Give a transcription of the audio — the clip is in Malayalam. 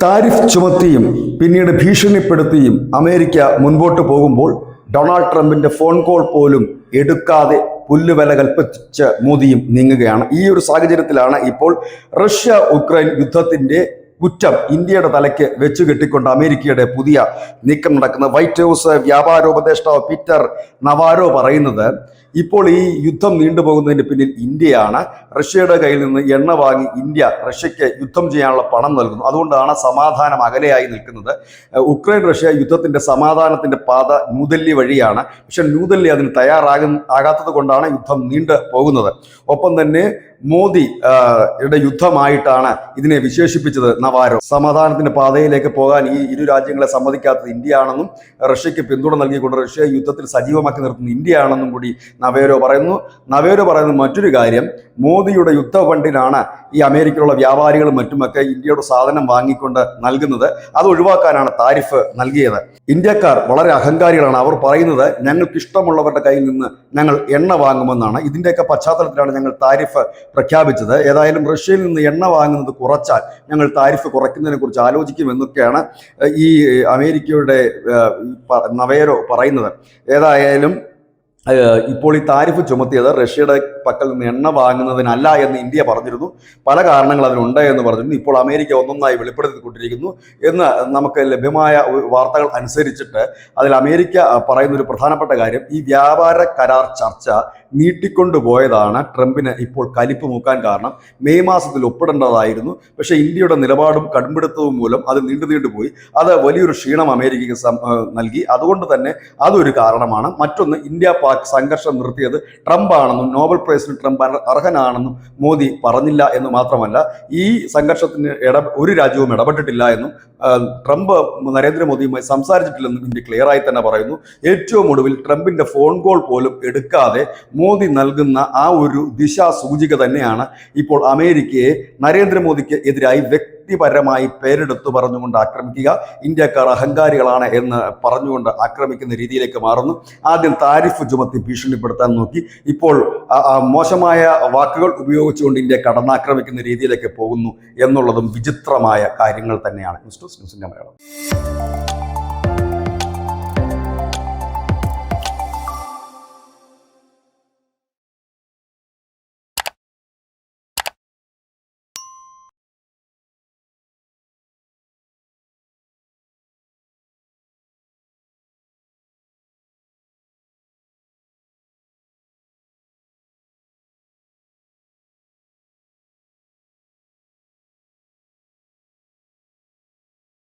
താരിഫ് ചുമത്തിയും പിന്നീട് ഭീഷണിപ്പെടുത്തിയും അമേരിക്ക മുൻപോട്ട് പോകുമ്പോൾ ഡൊണാൾഡ് ട്രംപിന്റെ ഫോൺ കോൾ പോലും എടുക്കാതെ പുല്ലുവില കൽപ്പിച്ച് മോദിയും നീങ്ങുകയാണ്. ഈ ഒരു സാഹചര്യത്തിലാണ് ഇപ്പോൾ റഷ്യ ഉക്രൈൻ യുദ്ധത്തിന്റെ കുറ്റം ഇന്ത്യയുടെ തലയ്ക്ക് വെച്ചു കെട്ടിക്കൊണ്ട് അമേരിക്കയുടെ പുതിയ നീക്കം നടക്കുന്നത്. വൈറ്റ് ഹൗസ് വ്യാപാരോപദേഷ്ടാവ് പീറ്റർ നവാരോ പറയുന്നത് ഇപ്പോൾ ഈ യുദ്ധം നീണ്ടുപോകുന്നതിന് പിന്നിൽ ഇന്ത്യയാണ്. റഷ്യയുടെ കയ്യിൽ നിന്ന് എണ്ണ വാങ്ങി ഇന്ത്യ റഷ്യയ്ക്ക് യുദ്ധം ചെയ്യാനുള്ള പണം നൽകുന്നു. അതുകൊണ്ടാണ് സമാധാനം അകലെയായി നിൽക്കുന്നത്. ഉക്രൈൻ റഷ്യ യുദ്ധത്തിന്റെ സമാധാനത്തിന്റെ പാത ന്യൂഡൽഹി വഴിയാണ്. പക്ഷെ ന്യൂഡൽഹി അതിന് ആകാത്തത് കൊണ്ടാണ് യുദ്ധം നീണ്ടു പോകുന്നത്. ഒപ്പം തന്നെ മോദി യുദ്ധമായിട്ടാണ് ഇതിനെ വിശേഷിപ്പിച്ചത് നവാരോ. സമാധാനത്തിന്റെ പാതയിലേക്ക് പോകാൻ ഈ ഇരു രാജ്യങ്ങളെ സമ്മതിക്കാത്തത് ഇന്ത്യയാണെന്നും റഷ്യയ്ക്ക് പിന്തുണ നൽകിക്കൊണ്ട് റഷ്യ യുദ്ധത്തിൽ സജീവമാക്കി നിർത്തുന്ന ഇന്ത്യയാണെന്നും കൂടി നവേരോ പറയുന്ന മറ്റൊരു കാര്യം, മോദിയുടെ യുദ്ധ ഫണ്ടിനാണ് ഈ അമേരിക്കയിലുള്ള വ്യാപാരികളും മറ്റുമൊക്കെ ഇന്ത്യയുടെ സാധനം വാങ്ങിക്കൊണ്ട് നൽകുന്നത്. അത് ഒഴിവാക്കാനാണ് താരിഫ് നൽകിയത്. ഇന്ത്യക്കാർ വളരെ അഹങ്കാരികളാണ്. അവർ പറയുന്നത് ഞങ്ങൾക്ക് ഇഷ്ടമുള്ളവരുടെ കയ്യിൽ നിന്ന് ഞങ്ങൾ എണ്ണ വാങ്ങുമെന്നാണ്. ഇതിൻ്റെയൊക്കെ പശ്ചാത്തലത്തിലാണ് ഞങ്ങൾ താരിഫ് പ്രഖ്യാപിച്ചത്. ഏതായാലും റഷ്യയിൽ നിന്ന് എണ്ണ വാങ്ങുന്നത് കുറച്ചാൽ ഞങ്ങൾ താരിഫ് കുറയ്ക്കുന്നതിനെ കുറിച്ച് ആലോചിക്കുമെന്നൊക്കെയാണ് ഈ അമേരിക്കയുടെ നവേരോ പറയുന്നത്. ഏതായാലും ഇപ്പോൾ ഈ താരിഫ് ചുമത്തിയത് റഷ്യയുടെ പക്കൽ നിന്ന് എണ്ണ വാങ്ങുന്നതിനല്ല എന്ന് ഇന്ത്യ പറഞ്ഞിരുന്നു. പല കാരണങ്ങൾ അതിനുണ്ട് എന്ന് പറഞ്ഞിരുന്നു. ഇപ്പോൾ അമേരിക്ക ഒന്നൊന്നായി വെളിപ്പെടുത്തിക്കൊണ്ടിരിക്കുന്നു എന്ന് നമുക്ക് ലഭ്യമായ വാർത്തകൾ അനുസരിച്ചിട്ട് അതിൽ അമേരിക്ക പറയുന്നൊരു പ്രധാനപ്പെട്ട കാര്യം, ഈ വ്യാപാര കരാർ ചർച്ച നീട്ടിക്കൊണ്ടുപോയതാണ് ട്രംപിന് ഇപ്പോൾ കലിപ്പ് മൂക്കാൻ കാരണം. മെയ് മാസത്തിൽ ഒപ്പിടേണ്ടതായിരുന്നു. പക്ഷേ ഇന്ത്യയുടെ നിലപാടും കടുംപിടുത്തവും മൂലം അത് നീണ്ടുപോയി. അത് വലിയൊരു ക്ഷീണം അമേരിക്കയ്ക്ക് നൽകി. അതുകൊണ്ട് തന്നെ അതൊരു കാരണമാണ്. മറ്റൊന്ന്, ഇന്ത്യ പാക് സംഘർഷം നിർത്തിയത് ട്രംപ് ആണെന്നും നോബൽ പ്രൈസിന് ട്രംപ് അർഹനാണെന്നും മോദി പറഞ്ഞില്ല എന്ന് മാത്രമല്ല, ഈ സംഘർഷത്തിന് ഒരു രാജ്യവും ഇടപെട്ടിട്ടില്ല എന്നും ട്രംപ് നരേന്ദ്രമോദിയുമായി സംസാരിച്ചിട്ടില്ലെന്നും ഇന്ത്യ ക്ലിയറായി തന്നെ പറയുന്നു. ഏറ്റവും ഒടുവിൽ ട്രംപിന്റെ ഫോൺ കോൾ പോലും എടുക്കാതെ മോദി നൽകുന്ന ആ ഒരു ദിശാസൂചിക തന്നെയാണ് ഇപ്പോൾ അമേരിക്കയെ നരേന്ദ്രമോദിക്ക് എതിരായി വ്യക്തിപരമായി പേരെടുത്തു പറഞ്ഞുകൊണ്ട് ആക്രമിക്കുക. ഇന്ത്യക്കാർ അഹങ്കാരികളാണ് എന്ന് പറഞ്ഞുകൊണ്ട് ആക്രമിക്കുന്ന രീതിയിലേക്ക് മാറുന്നു. ആദ്യം താരിഫ് ചുമത്തി ഭീഷണിപ്പെടുത്താൻ നോക്കി, ഇപ്പോൾ മോശമായ വാക്കുകൾ ഉപയോഗിച്ചുകൊണ്ട് ഇന്ത്യ കടന്നാക്രമിക്കുന്ന രീതിയിലേക്ക് പോകുന്നു എന്നുള്ളതും വിചിത്രമായ കാര്യങ്ങൾ തന്നെയാണ്. ന്യൂസിന്റെ മലയാളം.